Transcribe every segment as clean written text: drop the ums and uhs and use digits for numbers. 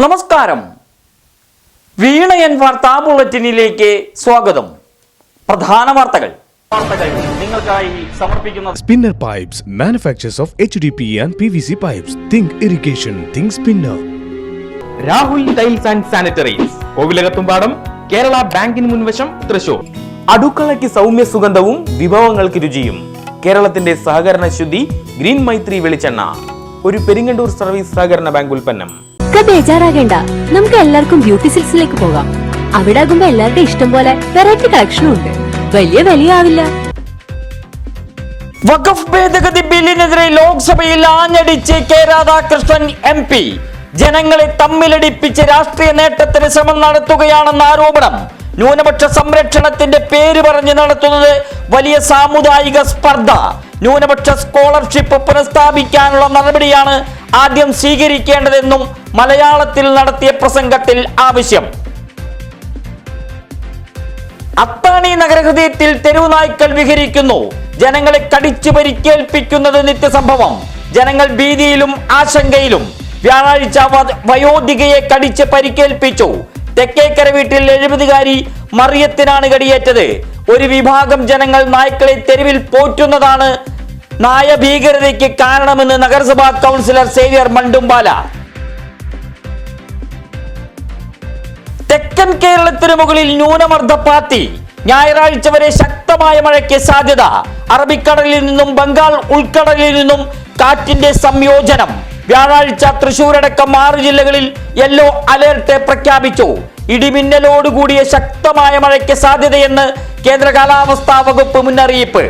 നമസ്കാരം. വീണയൻ വാർത്താ ബുള്ളറ്റിനിലേക്ക് സ്വാഗതം. പ്രധാന വാർത്തകൾ നിങ്ങൾക്കായി സമർപ്പിക്കുന്നത് Spinner Pipes, manufacturers of HDPE and PVC pipes. Think irrigation, think Spinner. Rahul tiles and sanitaries, Kovilakathumpadam, Kerala ബാങ്കിന് മുൻവശം, തൃശൂർ. അടുക്കളയ്ക്ക് സൗമ്യ സുഗന്ധവും വിഭവങ്ങൾക്ക് രുചിയും. കേരളത്തിന്റെ സഹകരണ ശുദ്ധി ഗ്രീൻ മൈത്രി വെളിച്ചെണ്ണ, ഒരു പെരിങ്ങണ്ടൂർ സർവീസ് സഹകരണ ബാങ്ക് ഉൽപ്പന്നം. ബേജാറാകേണ്ട, നമുക്ക് എല്ലാവർക്കും ബ്യൂട്ടി സിൽക്സിലേക്ക് പോകാം. അവിടെ ആകുമ്പോ എല്ലാവരുടെ ഇഷ്ടം പോലെ വെറൈറ്റി കളക്ഷനും ഉണ്ട്. വലിയ വിലയാവില്ല. വഖഫ് ഭേദഗതി ബില്ലിനെതിരെ ലോക്സഭയിൽ ആഞ്ഞടിച്ച് കെ രാധാകൃഷ്ണൻ MP. ജനങ്ങളെ തമ്മിലടിപ്പിച്ച് രാഷ്ട്രീയ നേട്ടത്തിന് ശ്രമം നടത്തുകയാണെന്ന ആരോപണം. ന്യൂനപക്ഷ സംരക്ഷണത്തിന്റെ പേര് പറഞ്ഞ് നടത്തുന്നത് വലിയ സാമുദായിക സ്പർദ്ധ. ന്യൂനപക്ഷ സ്കോളർഷിപ്പ് പുനഃസ്ഥാപിക്കാനുള്ള നടപടിയാണ് ആദ്യം സ്വീകരിക്കേണ്ടതെന്നും മലയാളത്തിൽ നടത്തിയ പ്രസംഗത്തിൽ ആവശ്യം. അത്താണി നഗരഹൃദയത്തിൽ തെരുവ് നായ്ക്കൾ വിഹരിക്കുന്നു. ജനങ്ങളെ കടിച്ചു പരിക്കേൽപ്പിക്കുന്നത് നിത്യസംഭവം. ജനങ്ങൾ ഭീതിയിലും ആശങ്കയിലും. വ്യാഴാഴ്ച വയോധികയെ കടിച്ച് പരിക്കേൽപ്പിച്ചു. തെക്കേക്കര വീട്ടിൽ 70-കാരി മറിയത്തിനാണ് കടിയേറ്റത്. ഒരു വിഭാഗം ജനങ്ങൾ നായ്ക്കളെ തെരുവിൽ പോറ്റുന്നതാണ് നായ ഭീകരതയ്ക്ക് കാരണമെന്ന് നഗരസഭാ കൗൺസിലർ സേവ്യർ മണ്ടുംപാല. തെക്കൻ കേരളത്തിന് മുകളിൽ ന്യൂനമർദ്ദ പാത്തി. ഞായറാഴ്ച വരെ ശക്തമായ മഴയ്ക്ക് സാധ്യത. അറബിക്കടലിൽ നിന്നും ബംഗാൾ ഉൾക്കടലിൽ നിന്നും കാറ്റിന്റെ സംയോജനം. വ്യാഴാഴ്ച തൃശൂരടക്കം 6 ജില്ലകളിൽ യെല്ലോ അലേർട്ട് പ്രഖ്യാപിച്ചു. ഇടിമിന്നലോടുകൂടിയ ശക്തമായ മഴയ്ക്ക് സാധ്യതയെന്ന് കേന്ദ്ര കാലാവസ്ഥാ വകുപ്പ് മുന്നറിയിപ്പ്.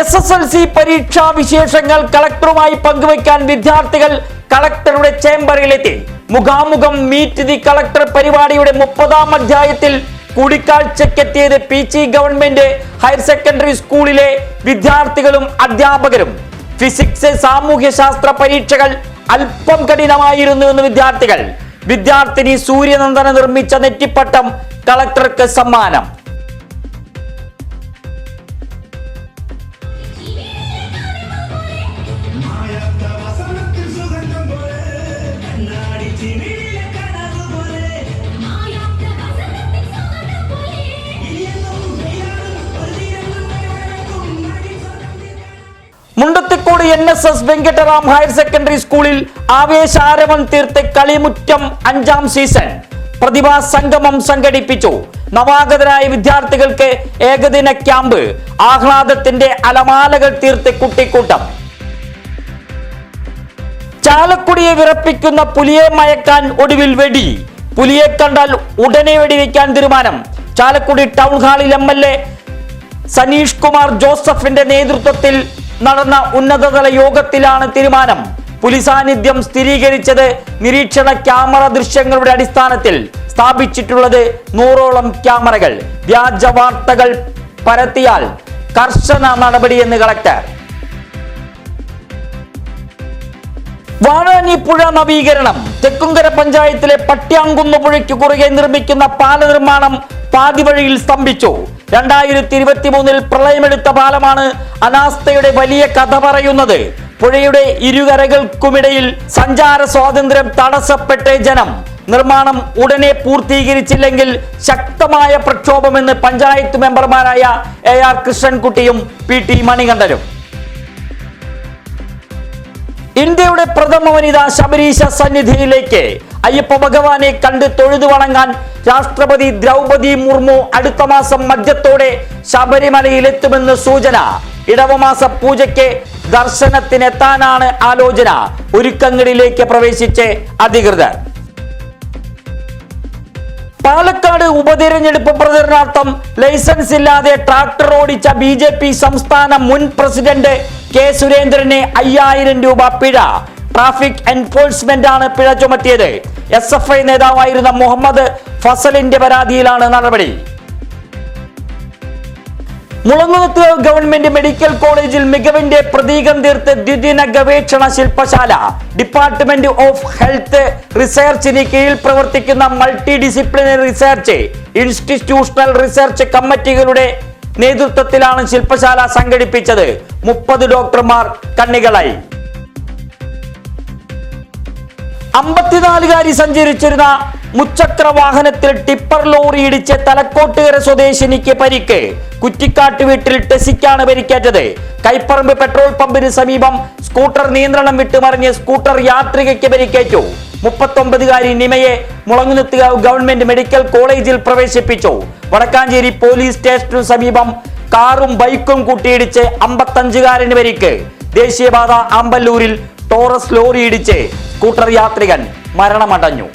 SSLC പരീക്ഷാ വിശേഷങ്ങൾ കളക്ടറുമായി പങ്കുവയ്ക്കാൻ വിദ്യാർത്ഥികൾ കളക്ടറുടെ ചേംബറിലെത്തി. മുഖാമുഖം മീറ്റ് ദി കളക്ടർ പരിപാടിയുടെ 30-ാം അധ്യായത്തിൽ കൂടിക്കാഴ്ചക്കെത്തിയത് PG ഗവൺമെന്റ് ഹയർ സെക്കൻഡറി സ്കൂളിലെ വിദ്യാർത്ഥികളും അധ്യാപകരും. ഫിസിക്സ്, സാമൂഹ്യശാസ്ത്ര പരീക്ഷകൾ അല്പം കഠിനമായിരുന്നു എന്ന് വിദ്യാർത്ഥികൾ. വിദ്യാർത്ഥിനി സൂര്യനന്ദന നിർമ്മിച്ച നെറ്റിപ്പട്ടം കളക്ടർക്ക് സമ്മാനം. മുണ്ടത്തിക്കോട് NSS വെങ്കട്ടറാം ഹയർ സെക്കൻഡറി സ്കൂളിൽ ആവേശാരവം തീർത്ത് കളിമുറ്റം 5ാം സീസൺ പ്രതിഭാ സംഗമം സംഘടിപ്പിച്ചു. നവാഗതരായ വിദ്യാർത്ഥികൾക്ക് ഏകദിന ക്യാമ്പ്. ആഹ്ലാദത്തിന്റെ അലമാലകൾ തീർത്ത് കുട്ടിക്കൂട്ടം. ചാലക്കുടിയെ വിറപ്പിക്കുന്ന പുലിയെ മയക്കാൻ ഒടുവിൽ വെടി. പുലിയെ കണ്ടാൽ ഉടനെ വെടിവെക്കാൻ തീരുമാനം. ചാലക്കുടി ടൗൺ ഹാളിൽ MLA സനീഷ് കുമാർ ജോസഫിന്റെ നേതൃത്വത്തിൽ നടന്ന ഉന്നതതല യോഗത്തിലാണ് തീരുമാനം. പുലി സാന്നിധ്യം സ്ഥിരീകരിച്ചത് നിരീക്ഷണ ക്യാമറ ദൃശ്യങ്ങളുടെ അടിസ്ഥാനത്തിൽ. സ്ഥാപിച്ചിട്ടുള്ളത് 100ഓളം ക്യാമറകൾ. വ്യാജ വാർത്തകൾ പരത്തിയാൽ കർശന നടപടിയെന്ന് കളക്ടർ. വാഴാനി പുഴ നവീകരണം. തെക്കുംകര പഞ്ചായത്തിലെ പട്യാങ്കുന്ന് പുഴയ്ക്ക് കുറുകെ നിർമ്മിക്കുന്ന പാല നിർമ്മാണം പാതിവഴിയിൽ സ്തംഭിച്ചു. 2023 പ്രളയമെടുത്ത പാലമാണ് അനാസ്ഥയുടെ വലിയ കഥ പറയുന്നത്. പുഴയുടെ ഇരുകരകൾക്കുമിടയിൽ സഞ്ചാര സ്വാതന്ത്ര്യം തടസ്സപ്പെട്ട ജനം. നിർമ്മാണം ഉടനെ പൂർത്തീകരിച്ചില്ലെങ്കിൽ ശക്തമായ പ്രക്ഷോഭമെന്ന് പഞ്ചായത്ത് മെമ്പർമാരായ AR കൃഷ്ണൻകുട്ടിയും PT മണികണ്ഠനും. ഇന്ത്യയുടെ പ്രഥമ വനിത ശബരീശ സന്നിധിയിലേക്ക്. അയ്യപ്പ ഭഗവാനെ കണ്ട് തൊഴുതു വണങ്ങാൻ രാഷ്ട്രപതി ദ്രൗപദി മുർമു അടുത്ത മാസം മധ്യത്തോടെ ശബരിമലയിലെത്തുമെന്ന് സൂചന. ഇടവമാസ പൂജയ്ക്ക് ദർശനത്തിനെത്താനാണ് ആലോചന. ഒരുക്കങ്ങളിലേക്ക് പ്രവേശിച്ച് അധികൃതർ. പാലക്കാട് ഉപതെരഞ്ഞെടുപ്പ് പ്രചരണാർത്ഥം ലൈസൻസ് ഇല്ലാതെ ട്രാക്ടർ ഓടിച്ച BJP സംസ്ഥാന മുൻ പ്രസിഡന്റ് K സുരേന്ദ്രന് 5000 രൂപ പിഴ. ട്രാഫിക് എൻഫോഴ്സ്മെന്റ് ആണ് പിഴ ചുമത്തിയത്. SFI നേതാവായിരുന്ന മുഹമ്മദ് ഫസലിന്റെ പരാതിയിലാണ് നടപടി. മുളങ്ങുന്നത്ത് ഗവൺമെന്റ് മെഡിക്കൽ കോളേജിൽ മികവിന്റെ പ്രതീകം തീർത്ത് ദ്വിദിന ഗവേഷണ ശില്പശാല. ഡിപ്പാർട്ട്മെന്റ് ഓഫ് ഹെൽത്ത് റിസർച്ചിന് കീഴിൽ പ്രവർത്തിക്കുന്ന multi disciplinary research institutional research കമ്മിറ്റികളുടെ നേതൃത്വത്തിലാണ് ശില്പശാല സംഘടിപ്പിച്ചത്. 30 ഡോക്ടർമാർ കണ്ണികളായി. 54കാരി സഞ്ചരിച്ചിരുന്ന മുച്ചക്ര വാഹനത്തിൽ ടിപ്പർ ലോറി ഇടിച്ച് തലക്കോട്ടുകര സ്വദേശിനിക്ക് പരിക്ക്. കുറ്റിക്കാട്ട് വീട്ടിൽ ടെസിക്കാണ് പരിക്കേറ്റത്. കൈപ്പറമ്പ് പെട്രോൾ പമ്പിന് സമീപം സ്കൂട്ടർ നിയന്ത്രണം വിട്ടുമറിഞ്ഞ് സ്കൂട്ടർ യാത്രികയ്ക്ക് പരിക്കേറ്റു. 39കാരി നിമയെ മുളങ്ങുന്നത്തുകാവ് ഗവൺമെന്റ് മെഡിക്കൽ കോളേജിൽ പ്രവേശിപ്പിച്ചു. വടക്കാഞ്ചേരി പോലീസ് സ്റ്റേഷനു സമീപം കാറും ബൈക്കും കൂട്ടിയിടിച്ച് 55കാരന് പരിക്ക്. ദേശീയപാത ആമ്പല്ലൂരിൽ ടോറസ് ലോറി ഇടിച്ച് സ്കൂട്ടർ യാത്രികൻ മരണമടഞ്ഞു.